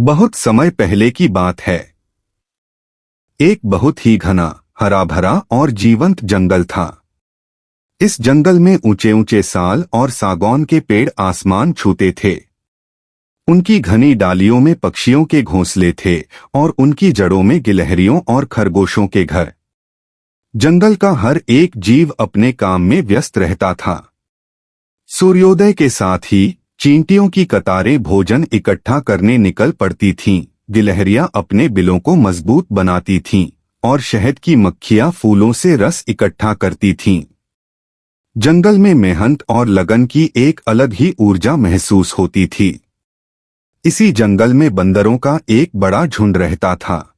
बहुत समय पहले की बात है। एक बहुत ही घना, हरा भरा और जीवंत जंगल था। इस जंगल में ऊंचे ऊंचे साल और सागौन के पेड़ आसमान छूते थे। उनकी घनी डालियों में पक्षियों के घोंसले थे और उनकी जड़ों में गिलहरियों और खरगोशों के घर। जंगल का हर एक जीव अपने काम में व्यस्त रहता था। सूर्योदय के साथ ही चींटियों की कतारें भोजन इकट्ठा करने निकल पड़ती थीं, गिलहरियां अपने बिलों को मजबूत बनाती थीं और शहद की मक्खियां फूलों से रस इकट्ठा करती थीं। जंगल में मेहनत और लगन की एक अलग ही ऊर्जा महसूस होती थी। इसी जंगल में बंदरों का एक बड़ा झुंड रहता था।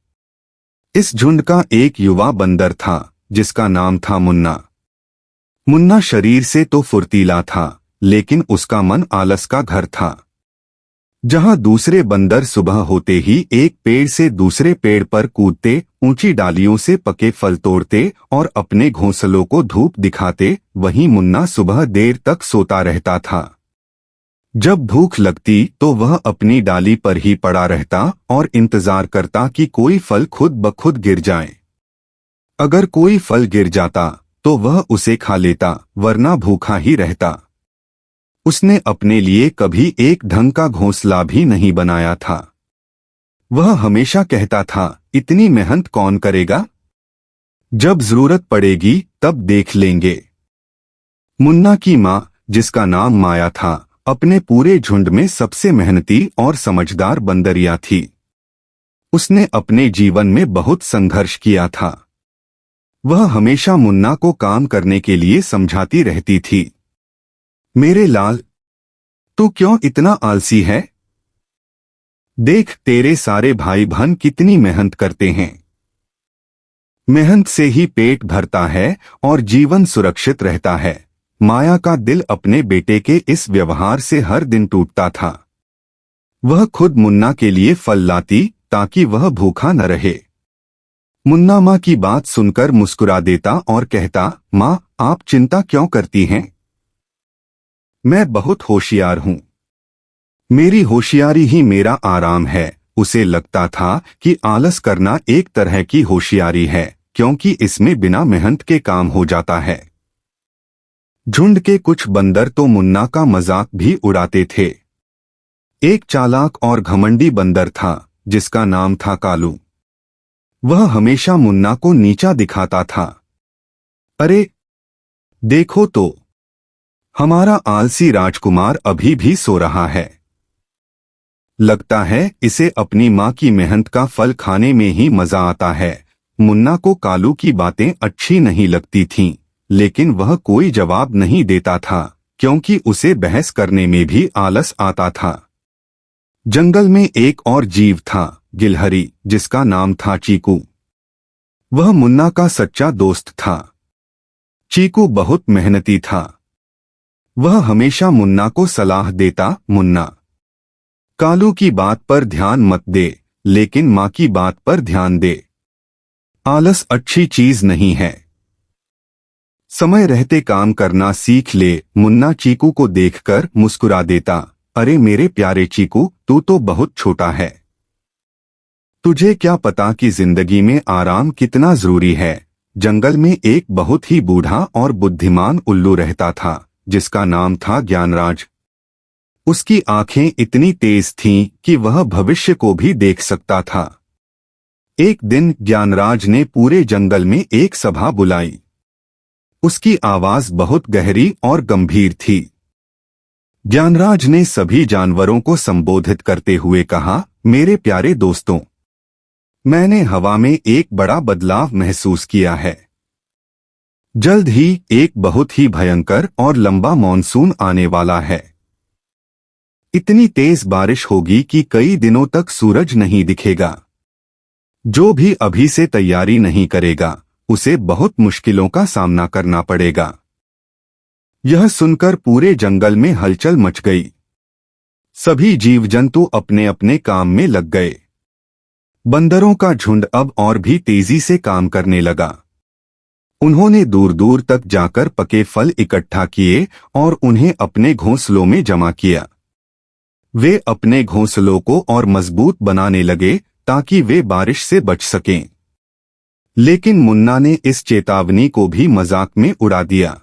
इस झुंड का एक युवा बंदर था जिसका नाम था मुन्ना। मुन्ना शरीर से तो फुर्तीला था, लेकिन उसका मन आलस का घर था। जहां दूसरे बंदर सुबह होते ही एक पेड़ से दूसरे पेड़ पर कूदते, ऊंची डालियों से पके फल तोड़ते और अपने घोंसलों को धूप दिखाते, वहीं मुन्ना सुबह देर तक सोता रहता था। जब भूख लगती तो वह अपनी डाली पर ही पड़ा रहता और इंतजार करता कि कोई फल खुद ब खुद गिर जाए। अगर कोई फल गिर जाता तो वह उसे खा लेता, वरना भूखा ही रहता। उसने अपने लिए कभी एक ढंग का घोंसला भी नहीं बनाया था। वह हमेशा कहता था, इतनी मेहनत कौन करेगा? जब जरूरत पड़ेगी तब देख लेंगे। मुन्ना की माँ, जिसका नाम माया था, अपने पूरे झुंड में सबसे मेहनती और समझदार बंदरिया थी। उसने अपने जीवन में बहुत संघर्ष किया था। वह हमेशा मुन्ना को काम करने के लिए समझाती रहती थी। मेरे लाल, तू क्यों इतना आलसी है? देख, तेरे सारे भाई बहन कितनी मेहनत करते हैं। मेहनत से ही पेट भरता है और जीवन सुरक्षित रहता है। माया का दिल अपने बेटे के इस व्यवहार से हर दिन टूटता था। वह खुद मुन्ना के लिए फल लाती ताकि वह भूखा न रहे। मुन्ना माँ की बात सुनकर मुस्कुरा देता और कहता, माँ, आप चिंता क्यों करती हैं? मैं बहुत होशियार हूँ। मेरी होशियारी ही मेरा आराम है। उसे लगता था कि आलस करना एक तरह की होशियारी है, क्योंकि इसमें बिना मेहनत के काम हो जाता है। झुंड के कुछ बंदर तो मुन्ना का मजाक भी उड़ाते थे। एक चालाक और घमंडी बंदर था जिसका नाम था कालू। वह हमेशा मुन्ना को नीचा दिखाता था। अरे देखो तो, हमारा आलसी राजकुमार अभी भी सो रहा है। लगता है इसे अपनी माँ की मेहनत का फल खाने में ही मजा आता है। मुन्ना को कालू की बातें अच्छी नहीं लगती थीं, लेकिन वह कोई जवाब नहीं देता था, क्योंकि उसे बहस करने में भी आलस आता था। जंगल में एक और जीव था, गिलहरी, जिसका नाम था चीकू। वह मुन्ना का सच्चा दोस्त था। चीकू बहुत मेहनती था। वह हमेशा मुन्ना को सलाह देता, मुन्ना, कालू की बात पर ध्यान मत दे, लेकिन माँ की बात पर ध्यान दे। आलस अच्छी चीज नहीं है। समय रहते काम करना सीख ले। मुन्ना चीकू को देखकर मुस्कुरा देता, अरे मेरे प्यारे चीकू, तू तो बहुत छोटा है। तुझे क्या पता कि जिंदगी में आराम कितना जरूरी है। जंगल में एक बहुत ही बूढ़ा और बुद्धिमान उल्लू रहता था जिसका नाम था ज्ञानराज। उसकी आंखें इतनी तेज थीं कि वह भविष्य को भी देख सकता था। एक दिन ज्ञानराज ने पूरे जंगल में एक सभा बुलाई। उसकी आवाज बहुत गहरी और गंभीर थी। ज्ञानराज ने सभी जानवरों को संबोधित करते हुए कहा, मेरे प्यारे दोस्तों, मैंने हवा में एक बड़ा बदलाव महसूस किया है। जल्द ही एक बहुत ही भयंकर और लंबा मॉनसून आने वाला है। इतनी तेज बारिश होगी कि कई दिनों तक सूरज नहीं दिखेगा। जो भी अभी से तैयारी नहीं करेगा उसे बहुत मुश्किलों का सामना करना पड़ेगा। यह सुनकर पूरे जंगल में हलचल मच गई। सभी जीव जंतु अपने अपने काम में लग गए। बंदरों का झुंड अब और भी तेजी से काम करने लगा। उन्होंने दूर दूर तक जाकर पके फल इकट्ठा किए और उन्हें अपने घोंसलों में जमा किया। वे अपने घोंसलों को और मजबूत बनाने लगे ताकि वे बारिश से बच सकें। लेकिन मुन्ना ने इस चेतावनी को भी मजाक में उड़ा दिया।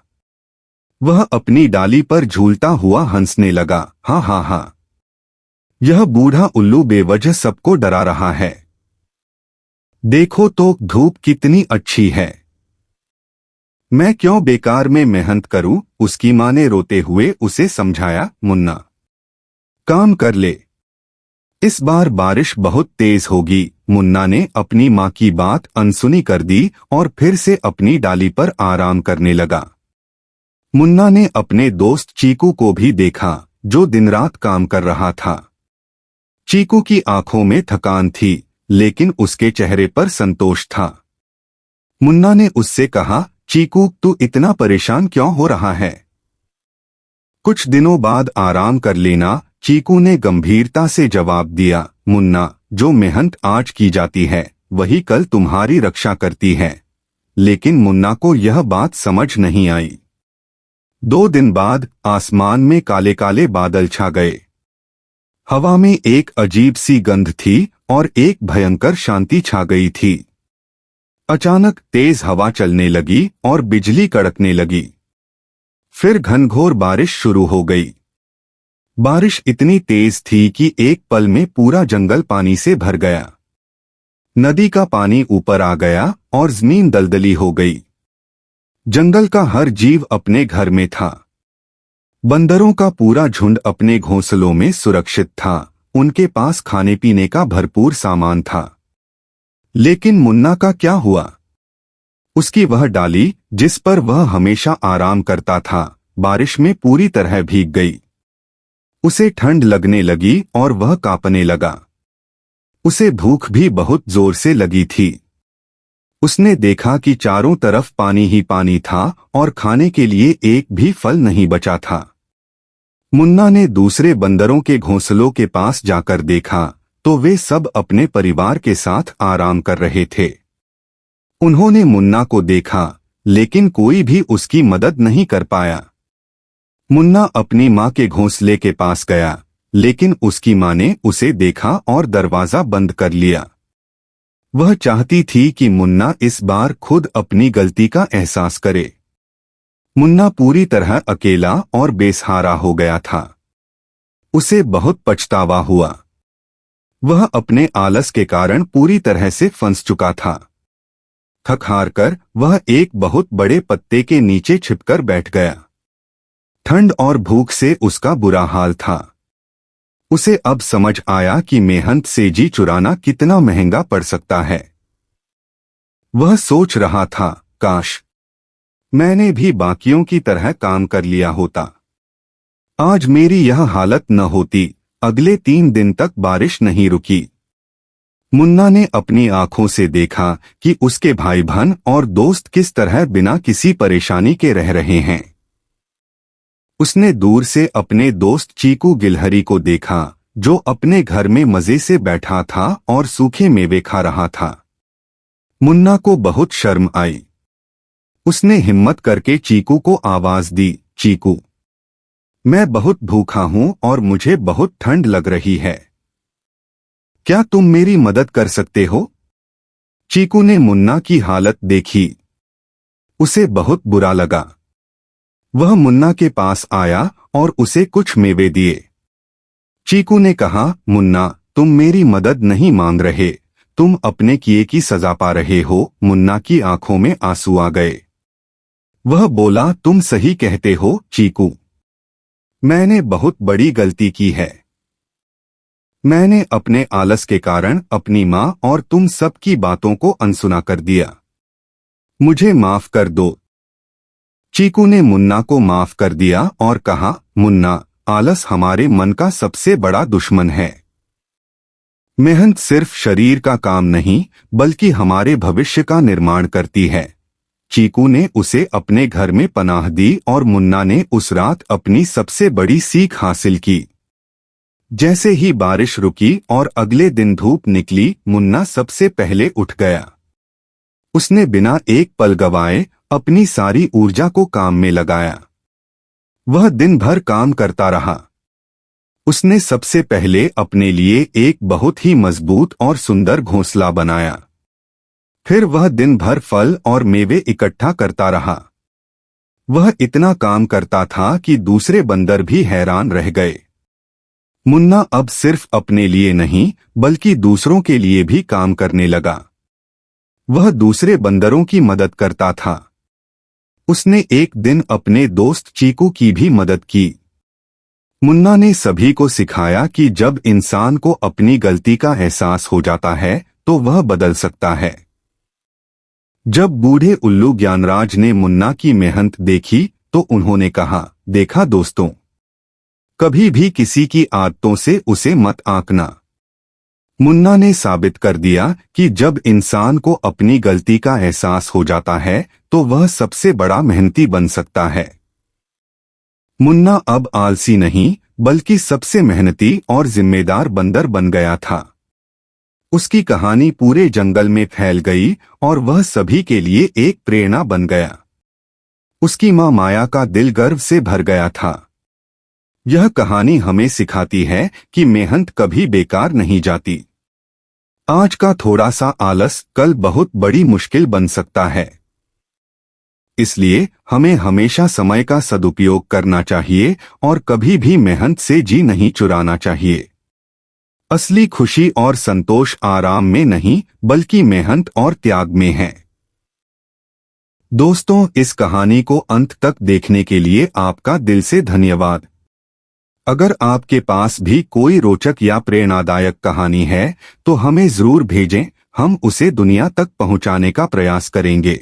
वह अपनी डाली पर झूलता हुआ हंसने लगा। हाँ हाँ हाँ, यह बूढ़ा उल्लू बेवजह सबको डरा रहा है। देखो तो धूप कितनी अच्छी है। मैं क्यों बेकार में मेहनत करूं? उसकी मां ने रोते हुए उसे समझाया। मुन्ना, काम कर ले, इस बार बारिश बहुत तेज होगी। मुन्ना ने अपनी मां की बात अनसुनी कर दी और फिर से अपनी डाली पर आराम करने लगा। मुन्ना ने अपने दोस्त चीकू को भी देखा, जो दिन रात काम कर रहा था। चीकू की आंखों में थकान थी, लेकिन उसके चेहरे पर संतोष था। मुन्ना ने उससे कहा, चीकू, तू इतना परेशान क्यों हो रहा है? कुछ दिनों बाद आराम कर लेना। चीकू ने गंभीरता से जवाब दिया। मुन्ना, जो मेहनत आज की जाती है वही कल तुम्हारी रक्षा करती है। लेकिन मुन्ना को यह बात समझ नहीं आई। 2 दिन बाद आसमान में काले काले बादल छा गए। हवा में एक अजीब सी गंध थी और एक भयंकर शांति छा गई थी। अचानक तेज हवा चलने लगी और बिजली कड़कने लगी। फिर घनघोर बारिश शुरू हो गई। बारिश इतनी तेज थी कि एक पल में पूरा जंगल पानी से भर गया। नदी का पानी ऊपर आ गया और जमीन दलदली हो गई। जंगल का हर जीव अपने घर में था। बंदरों का पूरा झुंड अपने घोंसलों में सुरक्षित था। उनके पास खाने पीने का भरपूर सामान था। लेकिन मुन्ना का क्या हुआ? उसकी वह डाली जिस पर वह हमेशा आराम करता था, बारिश में पूरी तरह भीग गई। उसे ठंड लगने लगी और वह कांपने लगा। उसे भूख भी बहुत जोर से लगी थी। उसने देखा कि चारों तरफ पानी ही पानी था और खाने के लिए एक भी फल नहीं बचा था। मुन्ना ने दूसरे बंदरों के घोंसलों के पास जाकर देखा तो वे सब अपने परिवार के साथ आराम कर रहे थे। उन्होंने मुन्ना को देखा, लेकिन कोई भी उसकी मदद नहीं कर पाया। मुन्ना अपनी मां के घोंसले के पास गया, लेकिन उसकी मां ने उसे देखा और दरवाजा बंद कर लिया। वह चाहती थी कि मुन्ना इस बार खुद अपनी गलती का एहसास करे। मुन्ना पूरी तरह अकेला और बेसहारा हो गया था। उसे बहुत पछतावा हुआ। वह अपने आलस के कारण पूरी तरह से फंस चुका था। थक हार कर वह एक बहुत बड़े पत्ते के नीचे छिपकर बैठ गया। ठंड और भूख से उसका बुरा हाल था। उसे अब समझ आया कि मेहनत से जी चुराना कितना महंगा पड़ सकता है। वह सोच रहा था, काश मैंने भी बाकियों की तरह काम कर लिया होता। आज मेरी यह हालत न होती। अगले 3 दिन तक बारिश नहीं रुकी। मुन्ना ने अपनी आंखों से देखा कि उसके भाई बहन और दोस्त किस तरह बिना किसी परेशानी के रह रहे हैं। उसने दूर से अपने दोस्त चीकू गिलहरी को देखा, जो अपने घर में मजे से बैठा था और सूखे मेवे खा रहा था। मुन्ना को बहुत शर्म आई। उसने हिम्मत करके चीकू को आवाज दी, चीकू, मैं बहुत भूखा हूं और मुझे बहुत ठंड लग रही है। क्या तुम मेरी मदद कर सकते हो? चीकू ने मुन्ना की हालत देखी। उसे बहुत बुरा लगा। वह मुन्ना के पास आया और उसे कुछ मेवे दिए। चीकू ने कहा, मुन्ना, तुम मेरी मदद नहीं मांग रहे, तुम अपने किए की सजा पा रहे हो। मुन्ना की आंखों में आंसू आ गए। वह बोला, तुम सही कहते हो चीकू, मैंने बहुत बड़ी गलती की है। मैंने अपने आलस के कारण अपनी मां और तुम सब की बातों को अनसुना कर दिया। मुझे माफ कर दो। चीकू ने मुन्ना को माफ कर दिया और कहा, मुन्ना, आलस हमारे मन का सबसे बड़ा दुश्मन है। मेहनत सिर्फ शरीर का काम नहीं, बल्कि हमारे भविष्य का निर्माण करती है। चीकू ने उसे अपने घर में पनाह दी और मुन्ना ने उस रात अपनी सबसे बड़ी सीख हासिल की। जैसे ही बारिश रुकी और अगले दिन धूप निकली, मुन्ना सबसे पहले उठ गया। उसने बिना एक पल गवाए अपनी सारी ऊर्जा को काम में लगाया। वह दिन भर काम करता रहा। उसने सबसे पहले अपने लिए एक बहुत ही मजबूत और सुंदर घोंसला बनाया। फिर वह दिन भर फल और मेवे इकट्ठा करता रहा। वह इतना काम करता था कि दूसरे बंदर भी हैरान रह गए। मुन्ना अब सिर्फ अपने लिए नहीं बल्कि दूसरों के लिए भी काम करने लगा। वह दूसरे बंदरों की मदद करता था। उसने एक दिन अपने दोस्त चीकू की भी मदद की। मुन्ना ने सभी को सिखाया कि जब इंसान को अपनी गलती का एहसास हो जाता है तो वह बदल सकता है। जब बूढ़े उल्लू ज्ञानराज ने मुन्ना की मेहनत देखी तो उन्होंने कहा, देखा दोस्तों, कभी भी किसी की आदतों से उसे मत आंकना। मुन्ना ने साबित कर दिया कि जब इंसान को अपनी गलती का एहसास हो जाता है तो वह सबसे बड़ा मेहनती बन सकता है। मुन्ना अब आलसी नहीं बल्कि सबसे मेहनती और जिम्मेदार बंदर बन गया था। उसकी कहानी पूरे जंगल में फैल गई और वह सभी के लिए एक प्रेरणा बन गया। उसकी मां माया का दिल गर्व से भर गया था। यह कहानी हमें सिखाती है कि मेहनत कभी बेकार नहीं जाती। आज का थोड़ा सा आलस कल बहुत बड़ी मुश्किल बन सकता है। इसलिए हमें हमेशा समय का सदुपयोग करना चाहिए और कभी भी मेहनत से जी नहीं चुराना चाहिए। असली खुशी और संतोष आराम में नहीं बल्कि मेहनत और त्याग में है। दोस्तों, इस कहानी को अंत तक देखने के लिए आपका दिल से धन्यवाद। अगर आपके पास भी कोई रोचक या प्रेरणादायक कहानी है तो हमें जरूर भेजें, हम उसे दुनिया तक पहुंचाने का प्रयास करेंगे।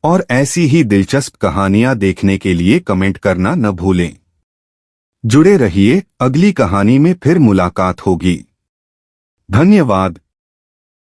और ऐसी ही दिलचस्प कहानियां देखने के लिए कमेंट करना न भूलें। जुड़े रहिए, अगली कहानी में फिर मुलाकात होगी। धन्यवाद।